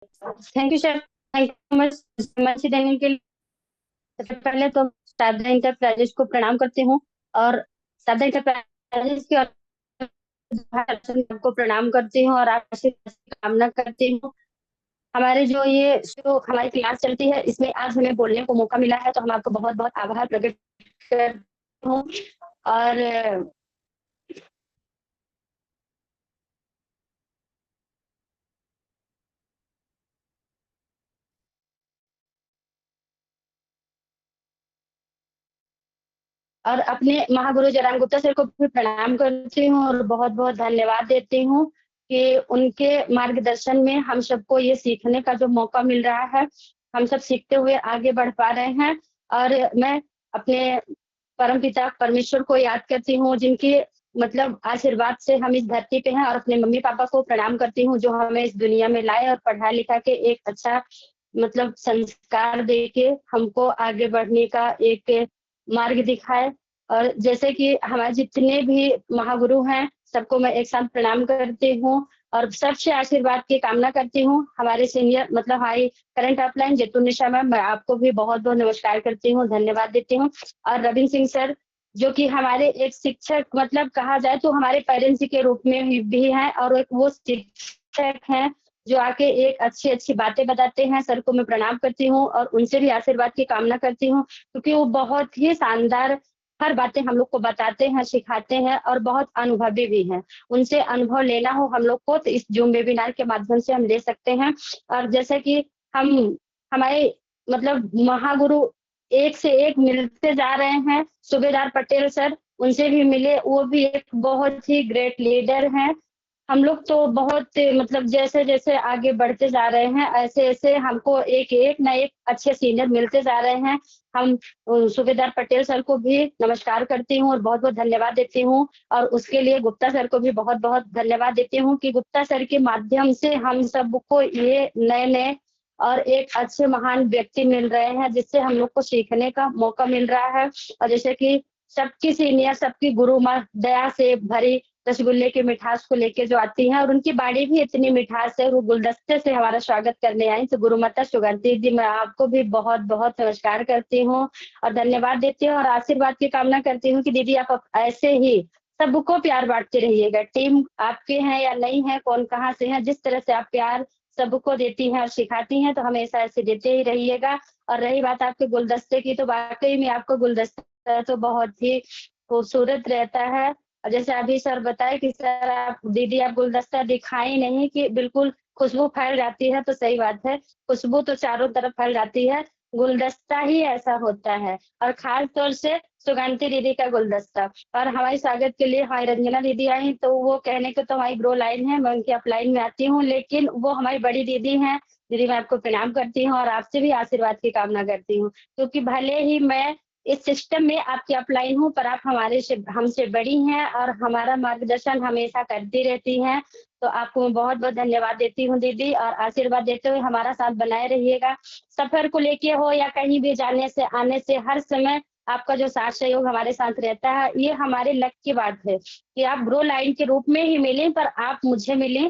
Thank you sir, thank you much much देने के लिए। सबसे पहले तो शारदा इंटरप्राइजेस को प्रणाम करती हूँ, और शारदा इंटरप्राइजेस के को प्रणाम करती हूँ और आपसे कामना करती हूँ। हमारे जो ये जो हमारी क्लास चलती है, इसमें आज हमें बोलने को मौका मिला है, तो हम आपको बहुत बहुत आभार प्रकट करती हूँ। और और अपने महागुरु जयराम गुप्ता सर को भी प्रणाम करती हूँ और बहुत बहुत धन्यवाद देती हूँ कि उनके मार्गदर्शन में हम सबको ये सीखने का जो मौका मिल रहा है, हम सब सीखते हुए आगे बढ़ पा रहे हैं। और मैं अपने परमपिता परमेश्वर को याद करती हूँ, जिनकी मतलब आशीर्वाद से हम इस धरती पे हैं, और अपने मम्मी पापा को प्रणाम करती हूँ, जो हमें इस दुनिया में लाए और पढ़ा लिखा के एक अच्छा मतलब संस्कार दे के हमको आगे बढ़ने का एक मार्ग दिखाए। और जैसे कि हमारे जितने भी महागुरु हैं, सबको मैं एक साथ प्रणाम करती हूँ और सबसे आशीर्वाद की कामना करती हूँ। हमारे सीनियर मतलब हमारी करंट अपलाइन जैतून निशा मैम, मैं आपको भी बहुत बहुत नमस्कार करती हूँ, धन्यवाद देती हूँ। और रविंद्र सिंह सर, जो कि हमारे एक शिक्षक मतलब कहा जाए तो हमारे पेरेंट्स के रूप में भी हैं, और एक वो शिक्षक हैं जो आके एक अच्छी अच्छी बातें बताते हैं। सर को मैं प्रणाम करती हूँ और उनसे भी आशीर्वाद की कामना करती हूँ, क्योंकि वो बहुत ही शानदार हर बातें हम लोग को बताते हैं, सिखाते हैं, और बहुत अनुभवी भी हैं। उनसे अनुभव लेना हो हम लोग को, तो इस जूम वेबिनार के माध्यम से हम ले सकते हैं। और जैसे कि हम हमारे मतलब महागुरु एक से एक मिलते जा रहे हैं। सूबेदार पटेल सर, उनसे भी मिले, वो भी एक बहुत ही ग्रेट लीडर हैं। हम लोग तो बहुत मतलब जैसे जैसे आगे बढ़ते जा रहे हैं, ऐसे ऐसे हमको एक एक ना एक अच्छे सीनियर मिलते जा रहे हैं। हम सूबेदार पटेल सर को भी नमस्कार करती हूँ और बहुत बहुत धन्यवाद देती हूँ, और उसके लिए गुप्ता सर को भी बहुत बहुत धन्यवाद देती हूँ कि गुप्ता सर के माध्यम से हम सबको ये नए नए और एक अच्छे महान व्यक्ति मिल रहे हैं, जिससे हम लोग को सीखने का मौका मिल रहा है। और जैसे कि सबकी सीनियर, सबकी गुरु माँ दया से भरी रसगुल्ले की मिठास को लेके जो आती है, और उनकी बाड़ी भी इतनी मिठास है, वो गुलदस्ते से हमारा स्वागत करने आई। तो गुरु माता सुगंधी जी, मैं आपको भी बहुत बहुत नमस्कार करती हूँ और धन्यवाद देती हूँ, और आशीर्वाद की कामना करती हूँ कि दीदी आप ऐसे ही सबको प्यार बांटते रहिएगा। टीम आपके हैं या नहीं है, कौन कहाँ से है, जिस तरह से आप प्यार सबको देती हैं और सिखाती हैं, तो हमेशा ऐसे देते ही रहिएगा। और रही बात आपके गुलदस्ते की, तो वाकई में आपका गुलदस्ता तो बहुत ही खूबसूरत रहता है। और जैसे अभी सर बताए कि सर आप दीदी आप गुलदस्ता दिखाई नहीं कि बिल्कुल खुशबू फैल जाती है, तो सही बात है, खुशबू तो चारों तरफ फैल जाती है, गुलदस्ता ही ऐसा होता है। और खास तौर से सुगंधी दीदी का गुलदस्ता। और हमारे स्वागत के लिए हमारी रंजना दीदी आई, तो वो कहने को तो हमारी ग्रो लाइन है, मैं उनकी अपलाइन में आती हूँ, लेकिन वो हमारी बड़ी दीदी हैं। दीदी मैं आपको प्रणाम करती हूँ और आपसे भी आशीर्वाद की कामना करती हूँ, क्योंकि भले ही मैं इस सिस्टम में आपकी अपलाइन हूँ, पर आप हमारे से हमसे बड़ी हैं और हमारा मार्गदर्शन हमेशा करती रहती हैं। तो आपको मैं बहुत बहुत धन्यवाद देती हूँ दीदी, और आशीर्वाद देते हुए हमारा साथ बनाए रहिएगा। सफर को लेके हो या कहीं भी जाने से आने से, हर समय आपका जो साथ सहयोग हमारे साथ रहता है, ये हमारे लक की बात है कि आप ग्रो लाइन के रूप में ही मिले, पर आप मुझे मिले,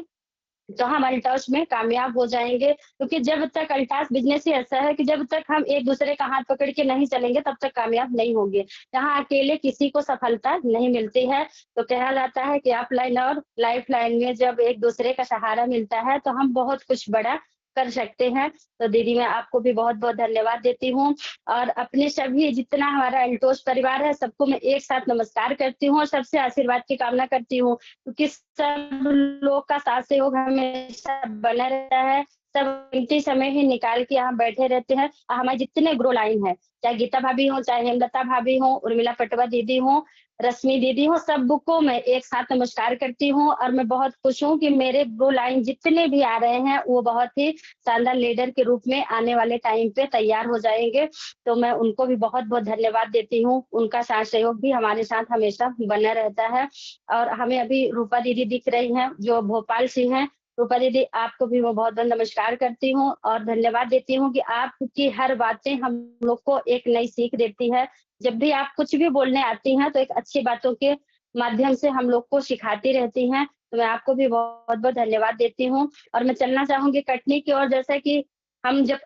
तो हम अल्टॉस में कामयाब हो जाएंगे। क्योंकि जब तक अल्टास बिजनेस ही ऐसा है कि जब तक हम एक दूसरे का हाथ पकड़ के नहीं चलेंगे, तब तक कामयाब नहीं होंगे। यहाँ अकेले किसी को सफलता नहीं मिलती है। तो कहा जाता है कि ऑफलाइन और लाइफ लाइन में जब एक दूसरे का सहारा मिलता है, तो हम बहुत कुछ बड़ा कर सकते हैं। तो दीदी मैं आपको भी बहुत बहुत धन्यवाद देती हूँ, और अपने सभी जितना हमारा अल्टोस परिवार है, सबको मैं एक साथ नमस्कार करती हूँ और सबसे आशीर्वाद की कामना करती हूँ, क्योंकि सब लोग का साथ सहयोग हमेशा बना रहता है। सब कीमती समय ही निकाल के यहाँ बैठे रहते हैं। हमारे जितने ग्रो लाइन है, चाहे गीता भाभी हो, चाहे हेमलता भाभी हो, उर्मिला पटवा दीदी हो, रश्मि दीदी हो, सबको मैं एक साथ नमस्कार करती हूँ। और मैं बहुत खुश हूँ कि मेरे ग्रो लाइन जितने भी आ रहे हैं, वो बहुत ही शानदार लीडर के रूप में आने वाले टाइम पे तैयार हो जाएंगे। तो मैं उनको भी बहुत बहुत धन्यवाद देती हूँ, उनका साथ सहयोग भी हमारे साथ हमेशा बना रहता है। और हमें अभी रूपा दीदी दिख रही हैं, जो भोपाल से हैं। रूपा दीदी आपको भी मैं बहुत बहुत नमस्कार करती हूँ और धन्यवाद देती हूँ कि आपकी हर बातें हम लोग को एक नई सीख देती है। जब भी आप कुछ भी बोलने आती हैं, तो एक अच्छी बातों के माध्यम से हम लोग को सिखाती रहती हैं। तो मैं आपको भी बहुत-बहुत धन्यवाद देती हूँ और मैं चलना चाहूँगी कटनी की ओर। जैसा कि हम जब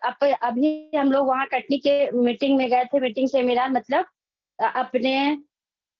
अभी हम लोग वहाँ कटनी के मीटिंग में गए थे, मीटिंग से मेरा मतलब अपने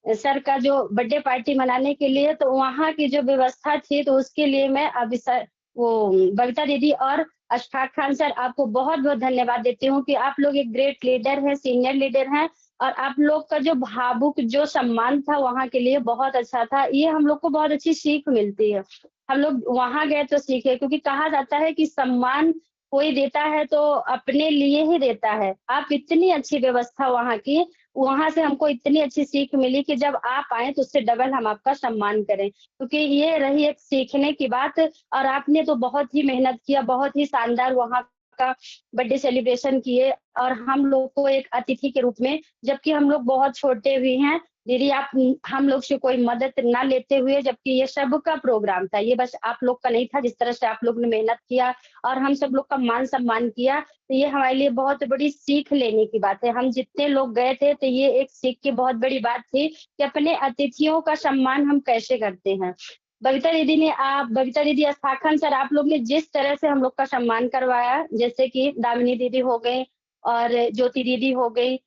सर का जो बर्थडे पार्टी मनाने के लिए, तो वहाँ की जो व्यवस्था थी, तो उसके लिए मैं अभी सर वो बबीता दीदी और अशफाक खान सर, आपको बहुत-बहुत धन्यवाद देती हूँ कि आप लोग एक ग्रेट लीडर हैं, सीनियर लीडर हैं और आप लोग का जो भावुक जो सम्मान था वहाँ के लिए बहुत अच्छा था। ये हम लोग को बहुत अच्छी सीख मिलती है। हम लोग वहाँ गए तो सीखे, क्योंकि कहा जाता है कि सम्मान कोई देता है तो अपने लिए ही देता है। आप इतनी अच्छी व्यवस्था वहाँ की, वहाँ से हमको इतनी अच्छी सीख मिली कि जब आप आएँ तो उससे डबल हम आपका सम्मान करें। क्योंकि ये रही एक सीखने की बात और आपने तो बहुत ही मेहनत किया, बहुत ही शानदार वहाँ का बर्थडे सेलिब्रेशन किए और हम लोग को एक अतिथि के रूप में, जबकि हम लोग बहुत छोटे भी हैं, दीदी आप हम लोग से कोई मदद ना लेते हुए, जबकि ये सबका प्रोग्राम था, ये बस आप लोग का नहीं था। जिस तरह से आप लोग ने मेहनत किया और हम सब लोग का मान-सम्मान किया, तो ये हमारे लिए बहुत बड़ी सीख लेने की बात है। हम जितने लोग गए थे, तो ये एक सीख की बहुत बड़ी बात थी कि अपने अतिथियों का सम्मान हम कैसे करते हैं। बबीता दीदी, अशफाक खान सर, आप लोग ने जिस तरह से हम लोग का सम्मान करवाया, जैसे कि दामिनी दीदी हो गई और ज्योति दीदी हो गई,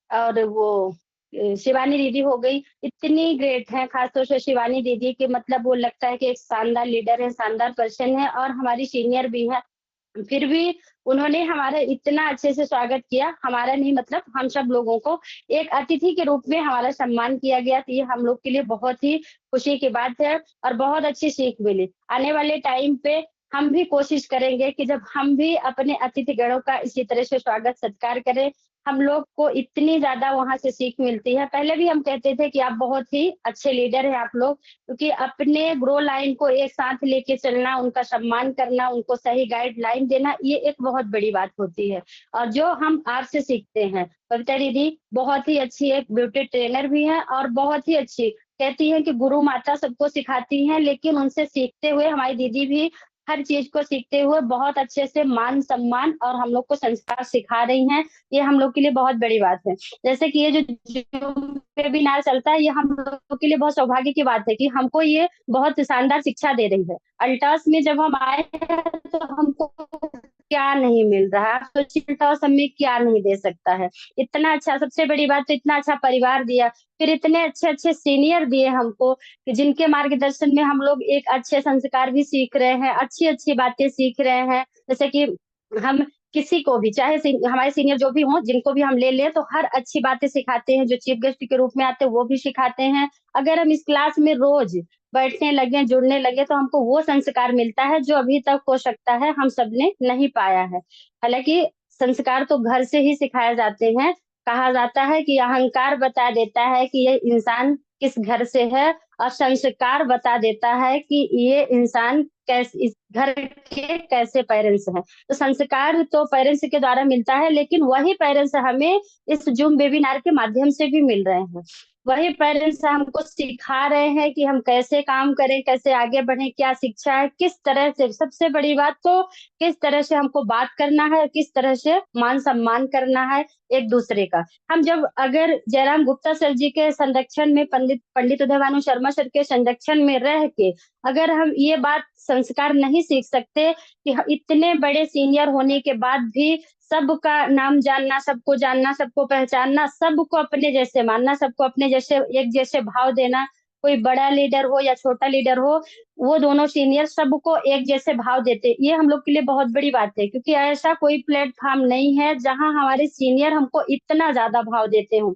और वो शिवानी दीदी हो गई, इतनी ग्रेट हैं, खास तौर से शिवानी दीदी के मतलब वो लगता है कि एक शानदार लीडर है, शानदार पर्सन है और हमारी सीनियर भी है। फिर भी उन्होंने हमारा इतना अच्छे से स्वागत किया, हमारा नहीं मतलब हम सब लोगों को एक अतिथि के रूप में हमारा सम्मान किया गया, तो ये हम लोग के लिए बहुत ही खुशी की बात है और बहुत अच्छी सीख मिली। आने वाले टाइम पे हम भी कोशिश करेंगे कि जब हम भी अपने अतिथिगणों का इसी तरह से स्वागत सत्कार करें, हम लोग को इतनी ज़्यादा वहाँ से सीख मिलती है। पहले भी हम कहते थे कि आप बहुत ही अच्छे लीडर हैं आप लोग, क्योंकि अपने ग्रो लाइन को एक साथ लेके चलना, उनका सम्मान करना, उनको सही गाइडलाइन देना, ये एक बहुत बड़ी बात होती है और जो हम आपसे सीखते हैं। कविता दीदी बहुत ही अच्छी एक ब्यूटी ट्रेनर भी हैं और बहुत ही अच्छी, कहती हैं कि गुरु माता सबको सिखाती हैं, लेकिन उनसे सीखते हुए हमारी दीदी भी हर चीज़ को सीखते हुए बहुत अच्छे से मान-सम्मान और हम लोग को संस्कार सिखा रही हैं। ये हम लोग के लिए बहुत बड़ी बात है। जैसे कि ये जो ज़ूम वेबिनार चलता है, ये हम लोगों के लिए बहुत सौभाग्य की बात है कि हमको ये बहुत शानदार शिक्षा दे रही है। अल्टॉस में जब हम आए हैं तो हमको क्या नहीं मिल रहा है, आप सोचिए अल्टॉस हमें क्या नहीं दे सकता है। इतना अच्छा, सबसे बड़ी बात तो इतना अच्छा परिवार दिया, फिर इतने अच्छे-अच्छे सीनियर दिए हमको कि जिनके मार्गदर्शन में हम लोग एक अच्छे संस्कार भी सीख रहे हैं, अच्छी-अच्छी बातें सीख रहे हैं। जैसे कि हम किसी को भी, चाहे हमारे सीनियर जो भी हों, जिनको भी हम ले लें, तो हर अच्छी बातें सिखाते हैं, जो चीफ गेस्ट के रूप में आते हैं, वो भी सिखाते हैं। अगर हम इस क्लास में रोज़ बैठने लगे, जुड़ने लगे, तो हमको वो संस्कार मिलता है, जो अभी तक हो सकता है हम सबने नहीं पाया है। हालाँकि संस्कार तो घर से ही सिखाए जाते हैं। कहा जाता है कि अहंकार बता देता है कि ये इंसान किस घर से है और संस्कार बता देता है कि ये इंसान इस घर के कैसे पेरेंट्स हैं। तो संस्कार तो पेरेंट्स के द्वारा मिलता है, लेकिन वही पेरेंट्स हमें इस ज़ूम वेबिनार के माध्यम से भी मिल रहे हैं। वही पेरेंट्स हमको सिखा रहे हैं कि हम कैसे काम करें, कैसे आगे बढ़ें, क्या शिक्षा है, किस तरह से, सबसे बड़ी बात तो किस तरह से हमको बात करना है, किस तरह से मान-सम्मान करना है एक-दूसरे का। हम जब अगर जयराम गुप्ता सर जी के संरक्षण में, पंडित उदय भानु शर्मा सर के संरक्षण में रह के अगर हम ये बात संस्कार नहीं सीख सकते कि इतने बड़े सीनियर होने के बाद भी सबका नाम जानना, सबको पहचानना, सबको अपने जैसे मानना, सबको अपने जैसे एक जैसे भाव देना, कोई बड़ा लीडर हो या छोटा लीडर हो, वो दोनों सीनियर सबको एक जैसे भाव देते। ये हम लोग के लिए बहुत बड़ी बात है, क्योंकि ऐसा कोई प्लेटफ़ॉर्म नहीं है जहाँ हमारे सीनियर हमको इतना ज़्यादा भाव देते हों।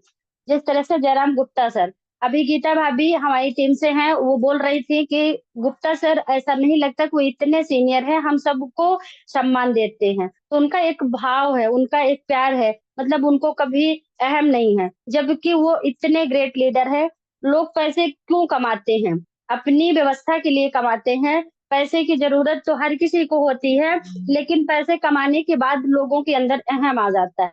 जिस तरह से जयराम गुप्ता सर, अभी गीता भाभी हमारी टीम से हैं, वो बोल रही थी कि गुप्ता सर ऐसा नहीं लगता कि वो इतने सीनियर हैं, हम सबको सम्मान देते हैं। तो उनका एक भाव है, उनका एक प्यार है, मतलब उनको कभी अहम नहीं है, जबकि वो इतने ग्रेट लीडर हैं। लोग पैसे क्यों कमाते हैं? अपनी व्यवस्था के लिए कमाते हैं। पैसे की ज़रूरत तो हर किसी को होती है, लेकिन पैसे कमाने के बाद लोगों के अंदर अहम आ जाता है।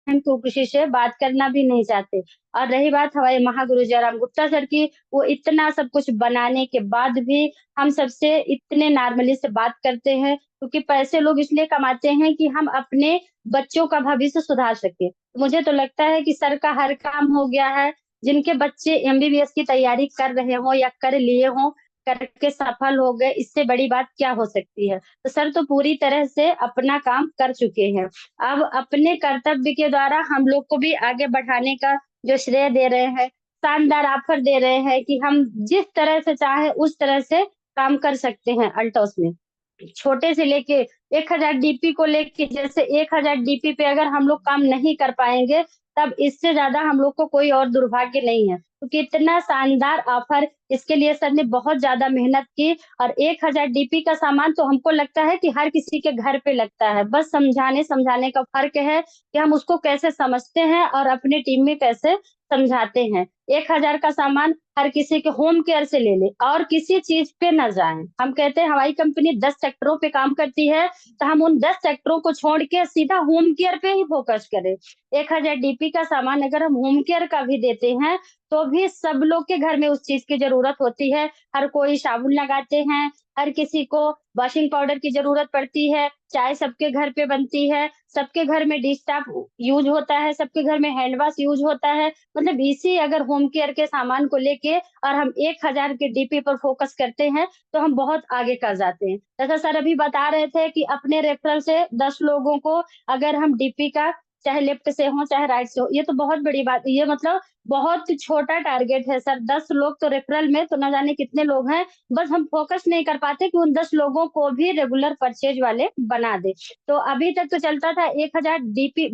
हम तो किसी से बात करना भी नहीं चाहते। और रही बात हमारे महागुरु जयराम गुप्ता सर की, वो इतना सब कुछ बनाने के बाद भी हम सबसे इतने नॉर्मली से बात करते हैं, क्योंकि पैसे लोग इसलिए कमाते हैं कि हम अपने बच्चों का भविष्य सुधार सकें। मुझे तो लगता है कि सर का हर काम हो गया है, जिनके बच्चे एमबीबीएस की तैयारी कर रहे हों या कर लिए हों, करके सफल हो गए, इससे बड़ी बात क्या हो सकती है। तो सर तो पूरी तरह से अपना काम कर चुके हैं। अब अपने कर्तव्य के द्वारा हम लोग को भी आगे बढ़ाने का जो श्रेय दे रहे हैं, शानदार ऑफर दे रहे हैं कि हम जिस तरह से चाहे उस तरह से काम कर सकते हैं अल्टॉस में। छोटे से लेके 1000 डीपी को लेके, जैसे 1000 डीपी पे अगर हम लोग काम नहीं कर पाएंगे, तब इससे ज्यादा हम लोग को कोई और दुर्भाग्य नहीं है। तो कितना शानदार ऑफर, इसके लिए सर ने बहुत ज्यादा मेहनत की। और 1000 डीपी का सामान तो हमको लगता है कि हर किसी के घर पे लगता है, बस समझाने समझाने का फर्क है कि हम उसको कैसे समझते हैं और अपने टीम में कैसे समझाते हैं। 1000 का सामान हर किसी के होम केयर से ले ले और किसी चीज पे न जाए। हम कहते हैं हमारी कंपनी 10 सेक्टरों पे काम करती है, तो हम उन 10 सेक्टरों को छोड़ के सीधा होम केयर पे ही फोकस करें। 1000 डीपी का सामान अगर हम होम केयर का भी देते हैं, तो भी सब लोग के घर में उस चीज की जरूरत होती है। हर कोई साबुन लगाते हैं, हर किसी को वॉशिंग पाउडर की जरूरत पड़ती है, चाय सबके घर पे बनती है, सबके घर में डिश टॉप यूज होता है, सबके घर में हैंड वॉश यूज होता है। मतलब इसी अगर होम केयर के सामान को लेके और हम 1000 के डीपी पर फोकस करते हैं, तो हम बहुत आगे कर जाते हैं। जैसा सर अभी बता रहे थे कि अपने रेफरल से 10 लोगों को अगर हम डीपी का, चाहे लेफ्ट से हो चाहे राइट से हो, ये तो बहुत बड़ी बात है। ये मतलब बहुत छोटा टारगेट है सर। 10 लोग तो रेफरल में तो न जाने कितने लोग हैं, बस हम फोकस नहीं कर पाते कि उन 10 लोगों को भी रेगुलर परचेज वाले बना दे। तो अभी तक तो चलता था 1000 डीपी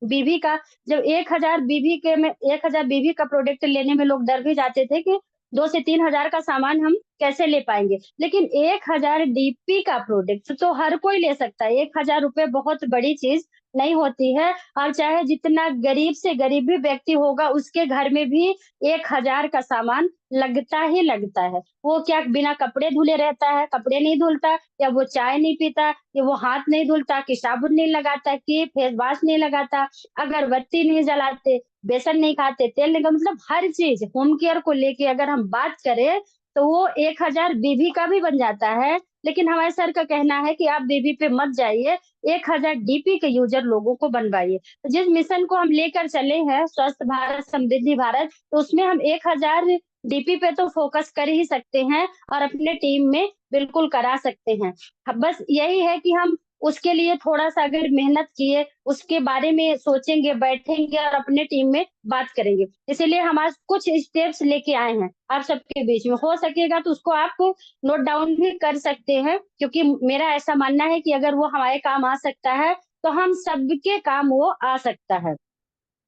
बीवी का। जब 1000 बीवी के में 1000 बीवी का प्रोडक्ट लेने में लोग डर भी जाते थे कि 2 से 3 हजार का सामान हम कैसे ले पाएंगे, लेकिन 1000 डीपी का प्रोडक्ट तो हर कोई ले सकता है। 1000 रुपए बहुत बड़ी चीज नहीं होती है। और चाहे जितना गरीब से गरीब भी व्यक्ति होगा, उसके घर में भी 1000 का सामान लगता ही लगता है। वो क्या बिना कपड़े धुले रहता है, कपड़े नहीं धुलता, या वो चाय नहीं पीता, या वो हाथ नहीं धुलता, कि साबुन नहीं लगाता, कि फेस वॉश नहीं लगाता, अगरबत्ती नहीं जलाते, बेसन नहीं खाते, तेल नहीं, मतलब हर चीज होम केयर को लेके अगर हम बात करें, तो वो 1000 बीबी का भी बन जाता है। लेकिन हमारे सर का कहना है कि आप बीबी पे मत जाइए, 1000 डीपी के यूजर लोगों को बनवाइए। तो जिस मिशन को हम लेकर चले हैं, स्वस्थ भारत समृद्धि भारत, तो उसमें हम 1000 डीपी पे तो फोकस कर ही सकते हैं और अपने टीम में बिल्कुल करा सकते हैं। बस यही है कि हम उसके लिए थोड़ा सा अगर मेहनत किए, उसके बारे में सोचेंगे, बैठेंगे और अपने टीम में बात करेंगे। इसीलिए हम आज कुछ स्टेप्स लेके आए हैं आप सबके बीच में। हो सकेगा तो उसको आप नोट डाउन भी कर सकते हैं, क्योंकि मेरा ऐसा मानना है कि अगर वो हमारे काम आ सकता है, तो हम सबके काम वो आ सकता है।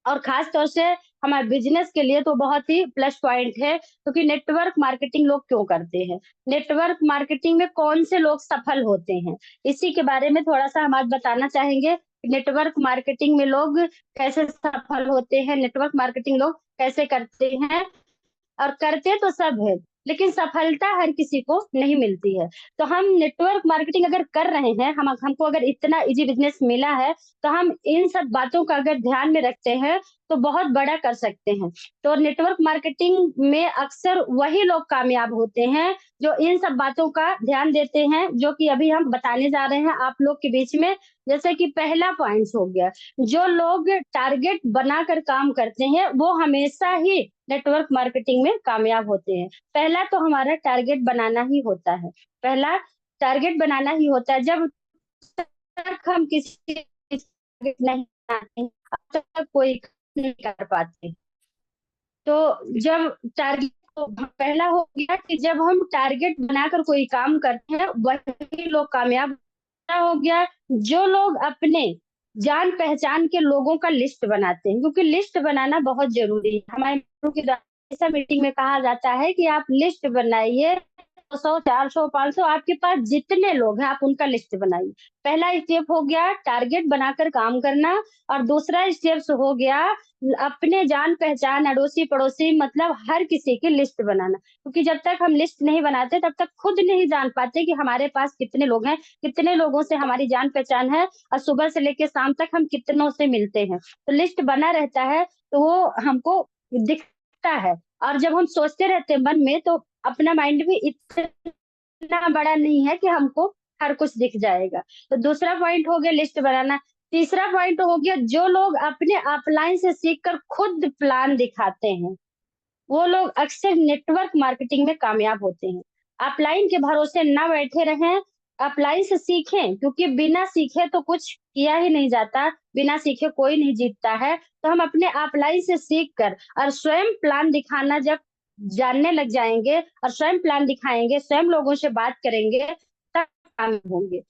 और खास तौर से हमारे बिजनेस के लिए तो बहुत ही प्लस पॉइंट है, क्योंकि नेटवर्क मार्केटिंग लोग क्यों करते हैं, नेटवर्क मार्केटिंग में कौन से लोग सफल होते हैं, इसी के बारे में थोड़ा सा हम आज बताना चाहेंगे। नेटवर्क मार्केटिंग में लोग कैसे सफल होते हैं, नेटवर्क मार्केटिंग लोग कैसे करते हैं। और करते तो सब है, लेकिन सफलता हर किसी को नहीं मिलती है। तो हम नेटवर्क मार्केटिंग अगर कर रहे हैं, हम हमको अगर इतना इजी बिजनेस मिला है, तो हम इन सब बातों का अगर ध्यान में रखते हैं, तो बहुत बड़ा कर सकते हैं। तो नेटवर्क मार्केटिंग में अक्सर वही लोग कामयाब होते हैं जो इन सब बातों का ध्यान देते हैं, जो कि अभी हम बताने जा रहे हैं आप लोग के बीच में। जैसे कि पहला पॉइंट हो गया, जो लोग टारगेट बनाकर काम करते हैं, वो हमेशा ही नेटवर्क मार्केटिंग में कामयाब होते हैं। पहला तो हमारा टारगेट बनाना ही होता है, पहला टारगेट बनाना ही होता है। जब तक हम किसी टारगेट नहीं बनाते हैं, अब तक कोई काम नहीं कर पाते। तो जब टारगेट, तो पहला हो गया कि जब हम टारगेट बनाकर कोई काम करते हैं, वही लोग कामयाब। दूसरा हो गया, जो लोग अपने जान पहचान के लोगों का लिस्ट बनाते हैं, क्योंकि लिस्ट बनाना बहुत जरूरी है। हमारे मित्रों की ऐसा मीटिंग में कहा जाता है कि आप लिस्ट बनाइए, 200 400 500 आपके पास जितने लोग हैं, आप उनका लिस्ट बनाइए। पहला स्टेप हो गया टारगेट बनाकर काम करना। और दूसरा स्टेप हो गया अपने जान पहचान, अड़ोसी पड़ोसी, मतलब हर किसी की लिस्ट बनाना। क्योंकि जब तक हम लिस्ट नहीं बनाते, तब तक खुद नहीं जान पाते कि हमारे पास कितने लोग हैं, कितने लोगों से हमारी जान पहचान है, और सुबह से लेकर शाम तक हम कितनों से मिलते हैं। तो लिस्ट बना रहता है, तो वो हमको दिखता है। और जब हम सोचते रहते हैं मन में, तो अपना माइंड भी इतना बड़ा नहीं है कि हमको हर कुछ दिख जाएगा। तो दूसरा पॉइंट हो गया लिस्ट बनाना। तीसरा पॉइंट हो गया, जो लोग अपने अपलाइन से सीखकर खुद प्लान दिखाते हैं, वो लोग अक्सर नेटवर्क मार्केटिंग में कामयाब होते हैं। अपलाइन के भरोसे ना बैठे रहें, अपलाइन से सीखें, क्योंकि बिना सीखे तो कुछ किया ही नहीं जाता, बिना सीखे कोई नहीं जीतता है। तो हम अपने अपलाइन से सीख कर और स्वयं प्लान दिखाना जब जानने लग जाएँगे और स्वयं प्लान दिखाएँगे, स्वयं लोगों से बात करेंगे, तब कामयाब होंगे।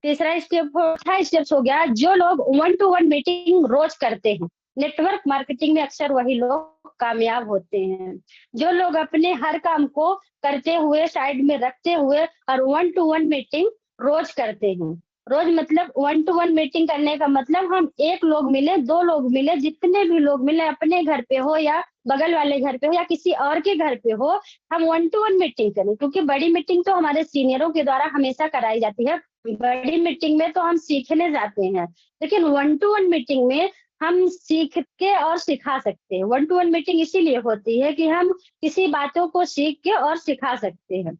तीसरा स्टेप चौथा स्टेप्स हो गया, जो लोग वन टू वन मीटिंग रोज करते हैं, नेटवर्क मार्केटिंग में अक्सर वही लोग कामयाब होते हैं। जो लोग अपने हर काम को करते हुए साइड में रखते हुए और वन टू वन मीटिंग रोज करते हैं। रोज मतलब वन टू वन मीटिंग करने का मतलब हम एक लोग मिले, दो लोग मिले, जितने भी लोग मिले, अपने घर पे हो या बगल वाले घर पे हो या किसी और के घर पे हो, हम वन टू वन मीटिंग करें, क्योंकि बड़ी मीटिंग तो हमारे सीनियरों के द्वारा हमेशा कराई जाती है। बड़ी मीटिंग में तो हम सीखने जाते हैं, लेकिन वन टू वन मीटिंग में हम सीख के और सिखा सकते हैं। वन टू वन मीटिंग इसीलिए होती है कि हम किसी बातों को सीख के और सिखा सकते हैं।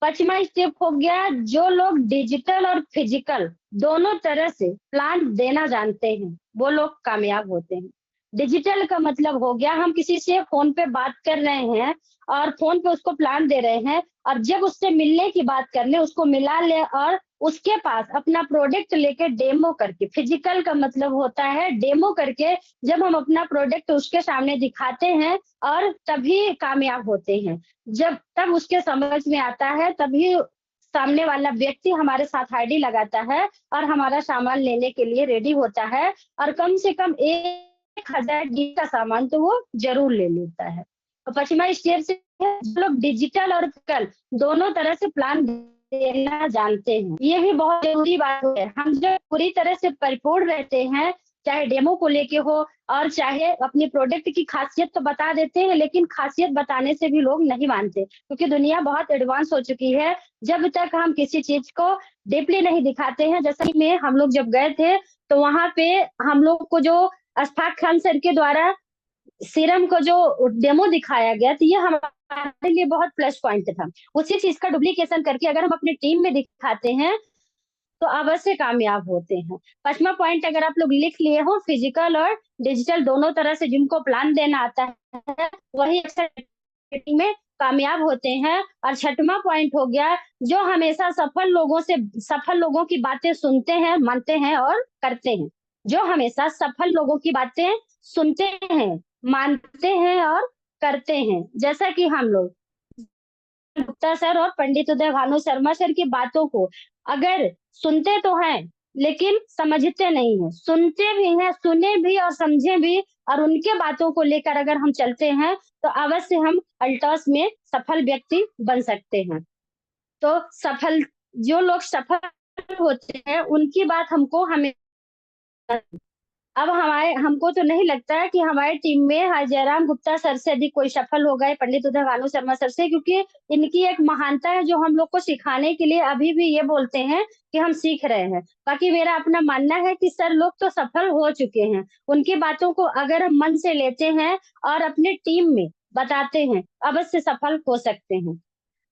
पांचवा स्टेप हो गया, जो लोग डिजिटल और फिजिकल दोनों तरह से प्लान देना जानते हैं, वो लोग कामयाब होते हैं। डिजिटल का मतलब हो गया, हम किसी से फोन पे बात कर रहे हैं और फोन पे उसको प्लान दे रहे हैं, और जब उससे मिलने की बात कर ले, उसको मिला ले और उसके पास अपना प्रोडक्ट लेके डेमो करके, फिजिकल का मतलब होता है डेमो करके, जब हम अपना प्रोडक्ट उसके सामने दिखाते हैं और तभी कामयाब होते हैं। जब तब उसके समझ में आता है, तभी सामने वाला व्यक्ति हमारे साथ आईडी लगाता है और हमारा सामान लेने के लिए रेडी होता है, और कम से कम 1000 डी का सामान तो वो जरूर ले लेता है। तो पश्चिमा स्टेप से जो लोग डिजिटल और फिजिकल दोनों तरह से प्लान देना जानते हैं, ये भी बहुत जरूरी बात है। हम जब पूरी तरह से परिपूर्ण रहते हैं, चाहे डेमो को लेके हो और चाहे अपनी प्रोडक्ट की खासियत तो बता देते हैं, लेकिन खासियत बताने से भी लोग नहीं मानते, क्योंकि दुनिया बहुत एडवांस हो चुकी है। जब तक हम किसी चीज को डीपली नहीं दिखाते हैं, जैसे में हम लोग जब गए थे तो वहां पे हम लोग को जो अशफाक खान सर के द्वारा सीरम को जो डेमो दिखाया गया, तो ये हमारे लिए बहुत प्लस पॉइंट था। उसी चीज का डुप्लीकेशन करके अगर हम अपनी टीम में दिखाते हैं तो अवश्य कामयाब होते हैं। पांचवा पॉइंट अगर आप लोग लिख लिए हो, फिजिकल और डिजिटल दोनों तरह से जिनको प्लान देना आता है, वही अक्सर मार्केटिंग में कामयाब होते हैं। और छठवां पॉइंट हो गया, जो हमेशा सफल लोगों की बातें सुनते हैं, मानते हैं और करते हैं। जो हमेशा सफल लोगों की बातें सुनते हैं, मानते हैं और करते हैं। जैसा कि हम लोग गुप्ता सर और पंडित उदय भानु शर्मा सर की बातों को अगर सुनते तो हैं, लेकिन समझते नहीं है, सुनते भी हैं, सुने भी और समझे भी, और उनके बातों को लेकर अगर हम चलते हैं तो अवश्य हम अल्टॉस में सफल व्यक्ति बन सकते हैं। तो सफल जो लोग सफल होते हैं उनकी बात हमको हमें अब हमारे हमको तो नहीं लगता है कि हमारी टीम में जयराम गुप्ता सर से अधिक कोई सफल हो गए पंडित उदय भानु शर्मा सर से, क्योंकि इनकी एक महानता है जो हम लोग को सिखाने के लिए अभी भी ये बोलते हैं कि हम सीख रहे हैं। बाकी मेरा अपना मानना है कि सर लोग तो सफल हो चुके हैं, उनकी बातों को अगर हम मन से लेते हैं और अपने टीम में बताते हैं, अवश्य सफल हो सकते हैं।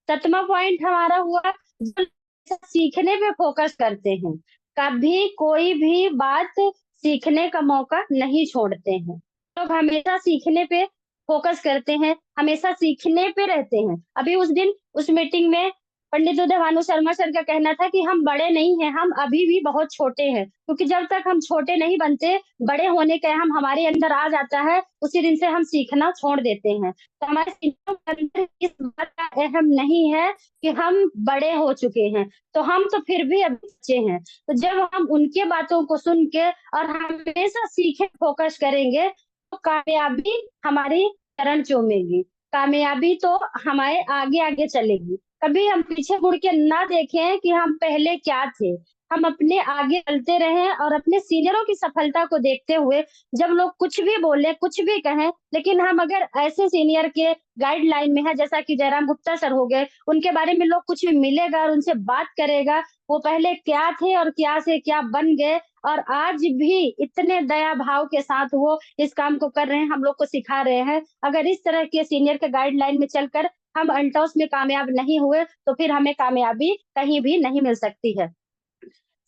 सातवां पॉइंट हमारा हुआ, जो सीखने पे फोकस करते हैं, कभी कोई भी बात सीखने का मौका नहीं छोड़ते हैं। लोग हमेशा सीखने पे फोकस करते हैं, हमेशा सीखने पे रहते हैं। अभी उस दिन उस मीटिंग में पंडित उदय भानु शर्मा सर का कहना था कि हम बड़े नहीं हैं, हम अभी भी बहुत छोटे हैं, क्योंकि जब तक हम छोटे नहीं बनते, बड़े होने का हम हमारे अंदर आ जाता है, उसी दिन से हम सीखना छोड़ देते हैं। तो हमारे सीखने के अंदर इस बात का अहम नहीं है कि हम बड़े हो चुके हैं, तो हम तो फिर भी अभी बच्चे हैं। तो जब हम उनके बातों को सुन के और हमेशा सीखे फोकस करेंगे, तो कामयाबी हमारी चरण चूमेगी, कामयाबी तो हमारे आगे आगे चलेगी। कभी हम पीछे मुड़ के ना देखें कि हम पहले क्या थे, हम अपने आगे चलते रहें और अपने सीनियरों की सफलता को देखते हुए, जब लोग कुछ भी बोले, कुछ भी कहें, लेकिन हम अगर ऐसे सीनियर के गाइडलाइन में है, जैसा कि जयराम गुप्ता सर हो गए, उनके बारे में लोग कुछ भी मिलेगा और उनसे बात करेगा, वो पहले क्या थे और क्या से क्या बन गए, और आज भी इतने दया भाव के साथ वो इस काम को कर रहे हैं, हम लोग को सिखा रहे हैं। अगर इस तरह के सीनियर के गाइडलाइन में चलकर हम अल्टॉस में कामयाब नहीं हुए, तो फिर हमें कामयाबी कहीं भी नहीं मिल सकती है।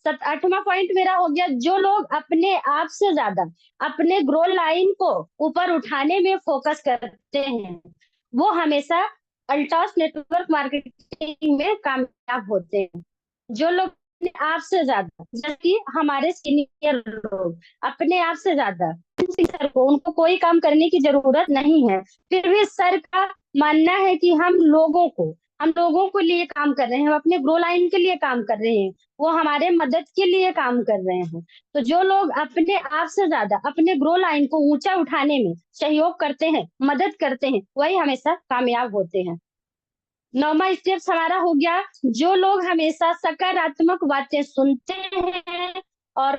आठवां पॉइंट मेरा हो गया, जो लोग अपने आप से ज्यादा अपने ग्रो लाइन को ऊपर उठाने में फोकस करते हैं, वो हमेशा अल्टॉस नेटवर्क मार्केटिंग में कामयाब होते हैं। जो लोग अपने आप से ज्यादा, जैसे कि हमारे सीनियर लोग अपने आप से ज्यादा, सर को उनको कोई काम करने की जरूरत नहीं है, फिर भी सर का मानना है कि हम लोगों को लिए काम कर रहे हैं, हम अपने ग्रो लाइन के लिए काम कर रहे हैं, वो हमारे मदद के लिए काम कर रहे हैं। तो जो लोग अपने आप से ज्यादा अपने ग्रो लाइन को ऊंचा उठाने में सहयोग करते हैं, मदद करते हैं, वही हमेशा कामयाब होते हैं। 9वां स्टेप्स हमारा हो गया, जो लोग हमेशा सकारात्मक बातें सुनते हैं और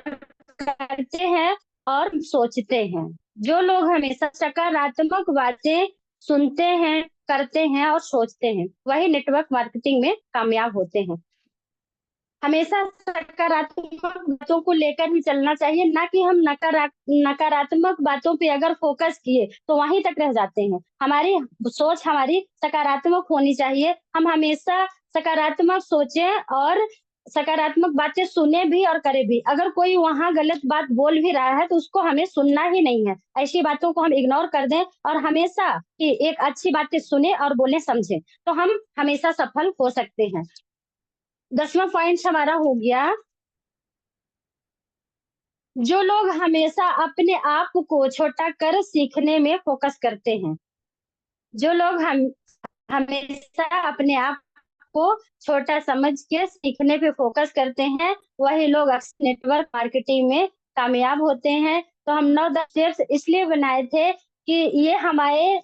करते हैं और सोचते हैं। जो लोग हमेशा सकारात्मक बातें सुनते हैं, करते हैं और सोचते हैं, वही नेटवर्क मार्केटिंग में कामयाब होते हैं। हमेशा सकारात्मक बातों को लेकर ही चलना चाहिए, ना कि हम नकारात्मक बातों पे अगर फोकस किए तो वहीं तक रह जाते हैं। हमारी सोच हमारी सकारात्मक होनी चाहिए, हम हमेशा सकारात्मक सोचें और सकारात्मक बातें सुने भी और करें भी। अगर कोई वहां गलत बात बोल भी रहा है तो उसको हमें सुनना ही नहीं है, ऐसी बातों को हम इग्नोर कर दें और हमेशा कि एक अच्छी बातें सुने और बोले समझे, तो हम हमेशा सफल हो सकते हैं। 10वां पॉइंट हमारा हो गया, जो लोग हमेशा अपने आप को छोटा कर सीखने में फोकस करते हैं। जो लोग हम हमेशा अपने आप को छोटा समझ के सीखने पे फोकस करते हैं, वही लोग अक्सर नेटवर्क मार्केटिंग में कामयाब होते हैं। तो हम 9-10 स्टेप्स इसलिए बनाए थे कि ये हमारे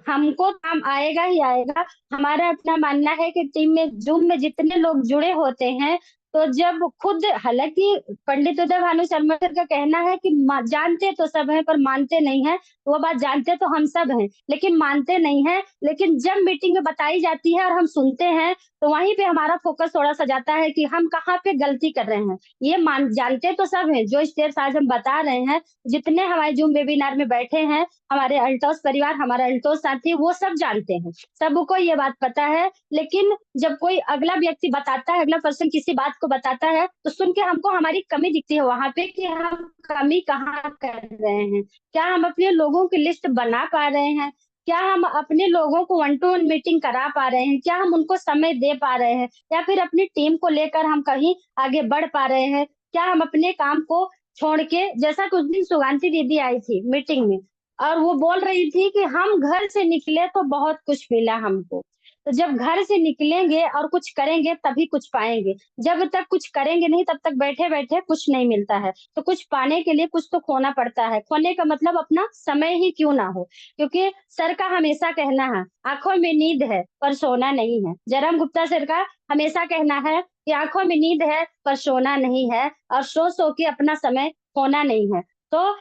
हमको काम आएगा ही आएगा। हमारा अपना मानना है कि टीम में जूम में जितने लोग जुड़े होते हैं, तो जब खुद, हालांकि पंडित उदय भानु शर्मा सर का कहना है कि जानते तो सब हैं पर मानते नहीं है, वो बात जानते तो हम सब हैं लेकिन मानते नहीं है। लेकिन जब मीटिंग में बताई जाती है और हम सुनते हैं, तो वहीं पे हमारा फोकस थोड़ा सा जाता है कि हम कहाँ पे गलती कर रहे हैं। ये मान जानते तो सब हैं, जो स्टेप्स आज हम बता रहे हैं, जितने हमारे जूम वेबिनार में बैठे हैं, हमारे अल्टोस परिवार, हमारा अल्टोस साथी, वो सब जानते हैं, सबको ये बात पता है। लेकिन जब कोई अगला व्यक्ति बताता है, अगला पर्सन किसी बात को बताता है, तो सुन के हमको हमारी कमी दिखती है वहां पे कि हम कमी कहाँ कर रहे हैं। क्या हम अपने लोगों की लिस्ट बना पा रहे हैं? क्या हम अपने लोगों को 1-to-1 मीटिंग करा पा रहे हैं? क्या हम उनको समय दे पा रहे हैं? या फिर अपनी टीम को लेकर हम कहीं आगे बढ़ पा रहे हैं? क्या हम अपने काम को छोड़ के, जैसा कुछ दिन सुगांती दीदी आई थी मीटिंग में और वो बोल रही थी कि हम घर से निकले तो बहुत कुछ मिला हमको। तो जब घर से निकलेंगे और कुछ करेंगे तभी कुछ पाएंगे। जब तक कुछ करेंगे नहीं, तब तक बैठे बैठे कुछ नहीं मिलता है। तो कुछ पाने के लिए कुछ तो खोना पड़ता है। खोने का मतलब अपना समय ही क्यों ना हो, क्योंकि सर का हमेशा कहना है, आंखों में नींद है पर सोना नहीं है। जयराम गुप्ता सर का हमेशा कहना है कि आंखों में नींद है पर सोना नहीं है, और सो सो के अपना समय खोना नहीं है। तो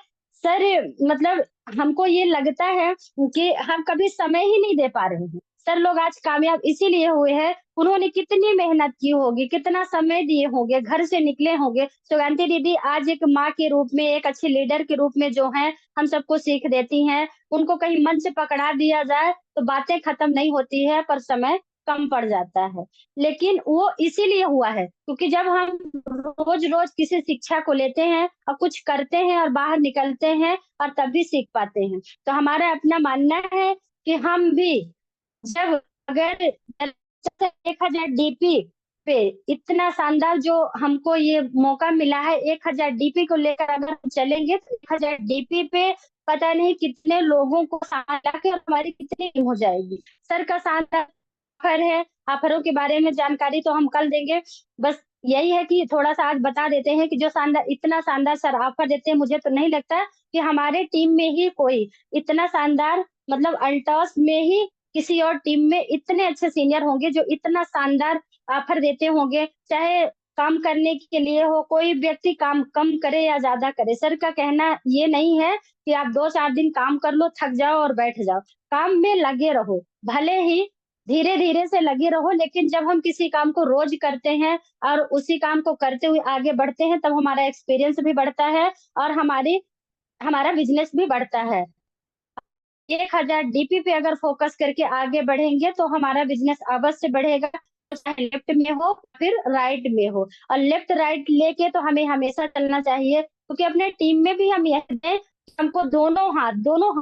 सर, मतलब हमको ये लगता है कि हम कभी समय ही नहीं दे पा रहे हैं। सर लोग आज कामयाब इसीलिए हुए हैं, उन्होंने कितनी मेहनत की होगी, कितना समय दिए होंगे, घर से निकले होंगे। सुगंधी दीदी आज एक माँ के रूप में, एक अच्छी लीडर के रूप में जो है हम सबको सीख देती हैं। उनको कहीं मन से पकड़ा दिया जाए तो बातें खत्म नहीं होती है, पर समय कम पड़ जाता है। लेकिन वो इसीलिए हुआ है क्योंकि जब हम रोज रोज किसी शिक्षा को लेते हैं और कुछ करते हैं और बाहर निकलते हैं, और तभी सीख पाते हैं। तो हमारा अपना मानना है कि हम भी, जब अगर 1000 डीपी पे इतना शानदार जो हमको ये मौका मिला है, 1000 डीपी को लेकर अगर हम चलेंगे तो 1000 डीपी पे पता नहीं कितने लोगों को साथ लाके और हमारी कितनी टीम हो जाएगी। सर का शानदार ऑफर है, ऑफरों के बारे में जानकारी तो हम कल देंगे। बस यही है कि थोड़ा सा आज बता देते हैं कि जो शानदार, इतना शानदार सर ऑफर देते हैं, मुझे तो नहीं लगता कि हमारे टीम में ही कोई इतना शानदार, मतलब अल्टॉस में ही किसी और टीम में इतने अच्छे सीनियर होंगे जो इतना शानदार ऑफर देते होंगे। चाहे काम करने के लिए हो, कोई व्यक्ति काम कम करे या ज्यादा करे, सर का कहना ये नहीं है कि आप 2-4 दिन काम कर लो, थक जाओ और बैठ जाओ। काम में लगे रहो, भले ही धीरे धीरे से लगे रहो, लेकिन जब हम किसी काम को रोज करते हैं और उसी काम को करते हुए आगे बढ़ते हैं, तब हमारा एक्सपीरियंस भी बढ़ता है और हमारा बिजनेस भी बढ़ता है। 1000 डीपी पे अगर फोकस करके आगे बढ़ेंगे तो हमारा बिजनेस अवश्य बढ़ेगा, चाहे लेफ्ट में हो फिर राइट में हो। और लेफ्ट राइट लेके तो हमें हमेशा चलना चाहिए, क्योंकि अपने टीम में भी हम यह दें कि हमको दोनों हाथ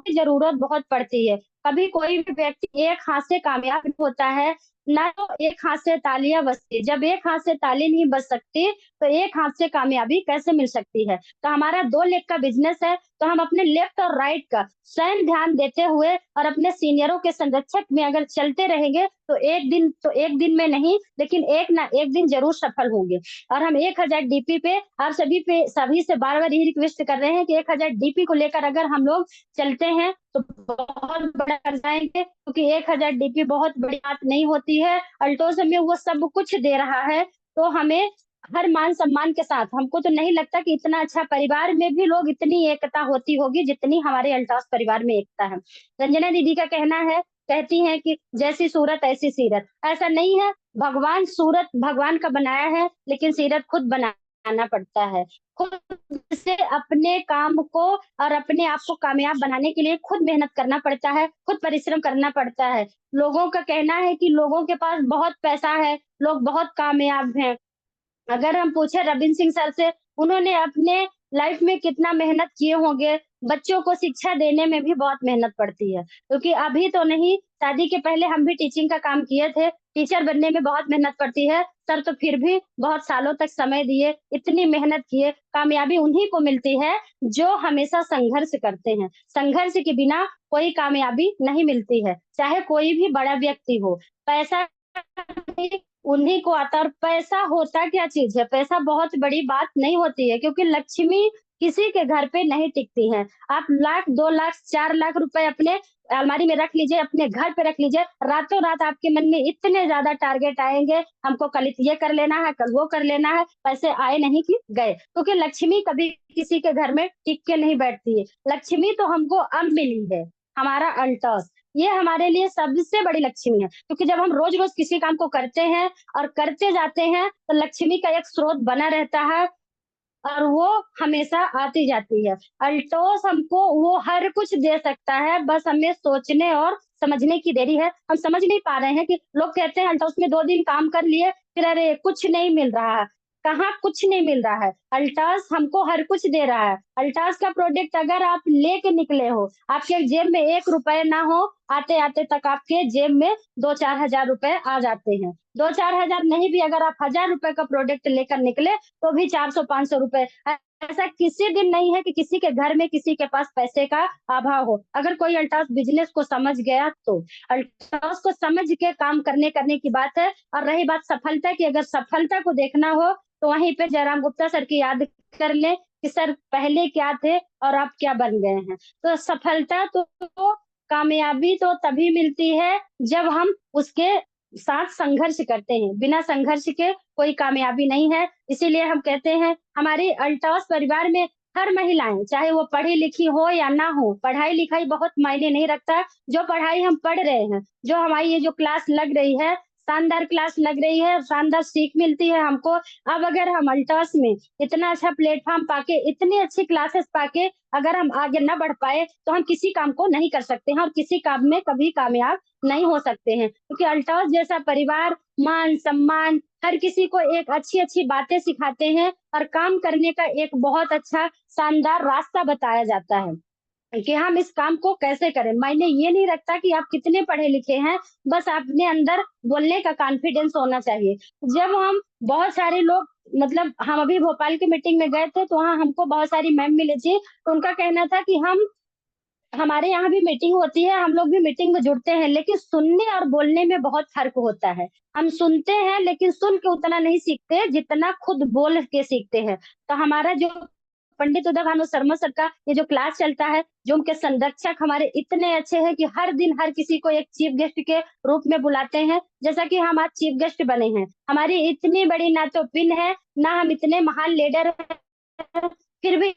की जरूरत बहुत पड़ती है। कभी कोई भी व्यक्ति एक हाथ से कामयाब नहीं होता है, ना तो एक हाथ से तालियां बजती। जब एक हाथ से ताली नहीं बज सकती, तो एक हाथ से कामयाबी कैसे मिल सकती है? तो हमारा 2 लेग का बिजनेस है, तो हम अपने लेफ्ट और राइट का स्वयं ध्यान देते हुए और अपने सीनियरों के संरक्षक में अगर चलते रहेंगे, तो एक दिन में नहीं, लेकिन एक ना एक दिन जरूर सफल होंगे। और हम 1000 डीपी पे आप सभी से बार-बार यही रिक्वेस्ट कर रहे हैं कि 1000 डीपी को लेकर अगर हम लोग चलते हैं, तो बहुत बड़ा कर जाएँगे, क्योंकि 1000 डीपी बहुत बड़ी बात नहीं होती है। अल्टोज़ हमें वो सब कुछ दे रहा है, तो हमें हर मान-सम्मान के साथ, हमको तो नहीं लगता कि इतना अच्छा परिवार में भी लोग इतनी एकता होती होगी, जितनी हमारे अल्टास परिवार में एकता है। रंजना दीदी का कहना है, कहती हैं कि जैसी सूरत ऐसी सीरत। ऐसा नहीं है, भगवान सूरत भगवान का बनाया है, लेकिन सीरत खुद बनाना पड़ता है। खुद से अपने काम को और अपने आप को कामयाब बनाने के लिए खुद मेहनत करना पड़ता है, खुद परिश्रम करना पड़ता है। लोगों का कहना है कि लोगों के पास बहुत पैसा है, लोग बहुत कामयाब हैं। अगर हम पूछे रबिन सिंह सर से, उन्होंने अपने लाइफ में कितना मेहनत किए होंगे, बच्चों को शिक्षा देने में भी बहुत मेहनत पड़ती है। क्योंकि अभी तो नहीं, शादी के पहले हम भी टीचिंग का काम किए थे, टीचर बनने में बहुत मेहनत पड़ती है। सर तो फिर भी बहुत सालों तक समय दिए, इतनी मेहनत किए, कामयाबी उन्हीं को मिलती है, जो हमेशा संघर्ष करते हैं। संघर्ष के बिना कोई कामयाबी नहीं मिलती है, चाहे कोई भी बड़ा व्यक्ति हो। पैसा उन्हीं को आता है। और पैसा होता क्या चीज़ है? पैसा बहुत बड़ी बात नहीं होती है, क्योंकि लक्ष्मी किसी के घर पे नहीं टिकती है। आप लाख, 2 लाख, 4 लाख रुपए अपने अलमारी में रख लीजिए, अपने घर पे रख लीजिए, रातों-रात आपके मन में इतने ज़्यादा टारगेट आएँगे, हमको कल ये कर लेना है, कल वो कर लेना है, पैसे आए नहीं कि गए। क्योंकि लक्ष्मी कभी किसी के घर में टिक के नहीं बैठती है। लक्ष्मी तो हमको अब मिली है, हमारा अल्टस। ये हमारे लिए सबसे बड़ी लक्ष्मी है, क्योंकि जब हम रोज-रोज किसी काम को करते हैं और करते जाते हैं, तो लक्ष्मी का एक स्रोत बना रहता है और वो हमेशा आती जाती है। अल्टोस हमको वो हर कुछ दे सकता है, बस हमें सोचने और समझने की देरी है। हम समझ नहीं पा रहे हैं कि लोग कहते हैं अल्टोस में 2 दिन काम कर लिए, फिर अरे कुछ नहीं मिल रहा है। कहाँ कुछ नहीं मिल रहा है, अल्टास हमको हर कुछ दे रहा है। अल्टास का प्रोडक्ट अगर आप लेके निकले हो, आपके जेब में 1 रुपए ना हो, आते-आते तक आपके जेब में 2-4 हज़ार रुपए आ जाते हैं। 2-4 हज़ार नहीं भी, अगर आप ₹1000 का प्रोडक्ट लेकर निकले, तो भी 400-500 रुपए। ऐसा किसी दिन नहीं है कि किसी के घर में किसी के पास पैसे का अभाव हो। अगर कोई अल्टास बिज़नेस को समझ गया तो। अल्टास को समझ के काम करने की बात है। और रही बात सफलता की, अगर सफलता को देखना हो, तो वहीं पे जयराम गुप्ता सर की याद कर लें कि सर पहले क्या थे और अब क्या बन गए हैं। तो सफलता तो कामयाबी तो तभी मिलती है, जब हम उसके साथ संघर्ष करते हैं। बिना संघर्ष के कोई कामयाबी नहीं है। इसीलिए हम कहते हैं, हमारे अल्टॉस परिवार में हर महिलाएँ, चाहे वो पढ़ी-लिखी हो या ना हो, पढ़ाई-लिखाई बहुत मायने नहीं रखता। जो पढ़ाई हम पढ़ रहे हैं, जो हमारी ये जो क्लास लग रही है, शानदार क्लास लग रही है, शानदार सीख मिलती है हमको। अब अगर हम अल्टॉस में इतना अच्छा प्लेटफ़ॉर्म पाके, इतनी अच्छी क्लासेस पाके अगर हम आगे ना बढ़ पाए, तो हम किसी काम को नहीं कर सकते हैं और किसी काम में कभी कामयाब नहीं हो सकते हैं। क्योंकि अल्टॉस जैसा परिवार मान-सम्मान, हर किसी को एक अच्छी-अच्छी बातें सिखाते हैं और काम करने का एक बहुत अच्छा शानदार रास्ता बताया जाता है। कि हम इस काम को कैसे करें। मायने ये नहीं रखता कि आप कितने पढ़े-लिखे हैं, बस अपने अंदर बोलने का कॉन्फिडेंस होना चाहिए। जब हम बहुत सारे लोग, मतलब हम अभी भोपाल की मीटिंग में गए थे, तो वहाँ हमको बहुत सारी मैम मिली थी, तो उनका कहना था कि हमारे यहाँ भी मीटिंग होती है, हम लोग भी मीटिंग में जुड़ते हैं, लेकिन सुनने और बोलने में बहुत फ़र्क होता है। हम सुनते हैं, लेकिन सुन के उतना नहीं सीखते, जितना खुद बोल के सीखते हैं। तो हमारा जो पंडित उदय भानु शर्मा सर का ये जो क्लास चलता है, जो उनके संरक्षक हमारे इतने अच्छे हैं कि हर दिन हर किसी को एक चीफ गेस्ट के रूप में बुलाते हैं, जैसा कि हम आज चीफ गेस्ट बने हैं। हमारी इतनी बड़ी ना तो पिन है, ना हम इतने महान लीडर हैं, फिर भी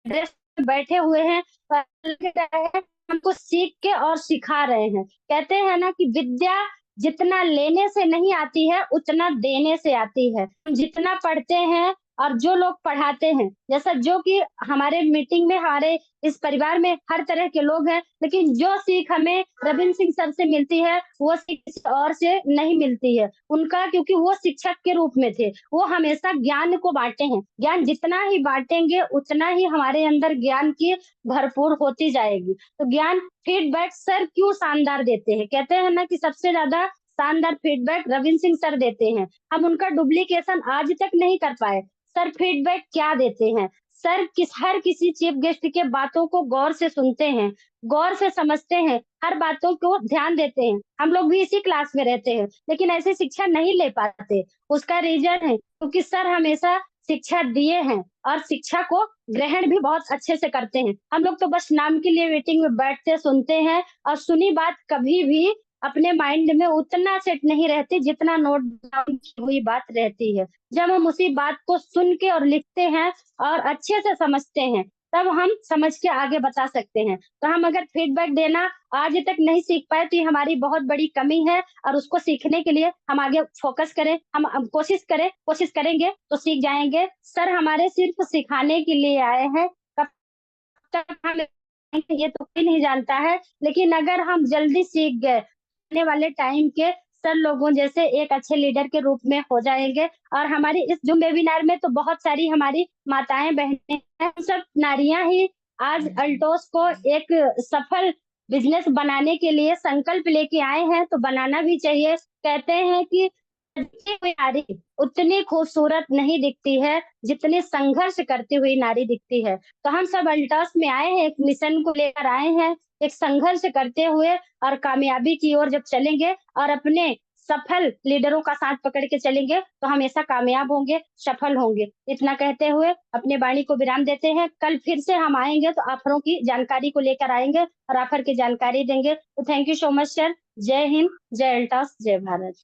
ड्रेस में बैठे हुए हैं, लग रहा है हमको सीख के और सिखा रहे हैं। कहते हैं ना कि विद्या जितना लेने से नहीं आती है, उतना देने से आती है। हम जितना पढ़ते हैं, और जो लोग पढ़ाते हैं, जैसा जो कि हमारे मीटिंग में, हमारे इस परिवार में हर तरह के लोग हैं, लेकिन जो सीख हमें रविंद्र सिंह सर से मिलती है, वो सीख किसी और से नहीं मिलती है। उनका, क्योंकि वो शिक्षक के रूप में थे, वो हमेशा ज्ञान को बाँटे हैं। ज्ञान जितना ही बाँटेंगे, उतना ही हमारे अंदर ज्ञान की भरपूर होती जाएगी। तो ज्ञान फीडबैक सर क्यों शानदार देते हैं? कहते हैं ना कि सबसे ज़्यादा शानदार फीडबैक रविंद्र सिंह सर देते हैं। हम उनका डुप्लीकेशन आज तक नहीं कर पाए। सर फीडबैक क्या देते हैं? सर हर किसी चीफ गेस्ट के बातों को गौर से सुनते हैं, गौर से समझते हैं, हर बातों को ध्यान देते हैं। हम लोग भी इसी क्लास में रहते हैं, लेकिन ऐसी शिक्षा नहीं ले पाते। उसका रीज़न है क्योंकि सर हमेशा शिक्षा दिए हैं और शिक्षा को ग्रहण भी बहुत अच्छे से करते हैं। हम लोग तो बस नाम के लिए मीटिंग में बैठते, सुनते हैं और सुनी बात कभी भी अपने माइंड में उतना सेट नहीं रहती जितना नोट डाउन की हुई बात रहती है। जब हम उसी बात को सुन के और लिखते हैं और अच्छे से समझते हैं, तब हम समझ के आगे बता सकते हैं। तो हम अगर फीडबैक देना आज तक नहीं सीख पाए तो ये हमारी बहुत बड़ी कमी है और उसको सीखने के लिए हम आगे फोकस करें, हम कोशिश करेंगे तो सीख जाएँगे। सर हमारे सिर्फ सिखाने के लिए आए हैं, कब तक हम ये तो कोई नहीं जानता है, लेकिन अगर हम जल्दी सीख गए, आने वाले टाइम के सर लोगों जैसे एक अच्छे लीडर के रूप में हो जाएँगे। और हमारी इस ज़ूम वेबिनार में तो बहुत सारी हमारी माताएँ-बहनें हैं, हम सब नारियाँ ही आज अल्टोस को एक सफल बिज़नेस बनाने के लिए संकल्प लेके आए हैं, तो बनाना भी चाहिए। कहते हैं कि सजी हुई नारी उतनी खूबसूरत नहीं दिखती है, जितनी संघर्ष करती हुई नारी दिखती है। तो हम सब अल्टस में आए हैं, एक मिशन को लेकर आए हैं, एक संघर्ष करते हुए और कामयाबी की ओर जब चलेंगे और अपने सफल लीडरों का साथ पकड़ के चलेंगे, तो हमेशा कामयाब होंगे, सफल होंगे। इतना कहते हुए अपने वाणी को विराम देते हैं। कल फिर से हम आएँगे तो ऑफरों की जानकारी को लेकर आएँगे और ऑफर की जानकारी देंगे। तो thank you so much sir. जय हिंद, जय अल्टस, जय भारत।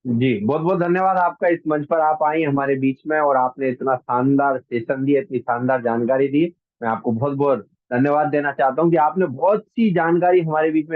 जी, बहुत बहुत धन्यवाद आपका। इस मंच पर आप आई हमारे बीच में और आपने इतना शानदार सेशन दिया, इतनी शानदार जानकारी दी। मैं आपको बहुत बहुत धन्यवाद देना चाहता हूँ कि आपने बहुत सी जानकारी हमारे बीच में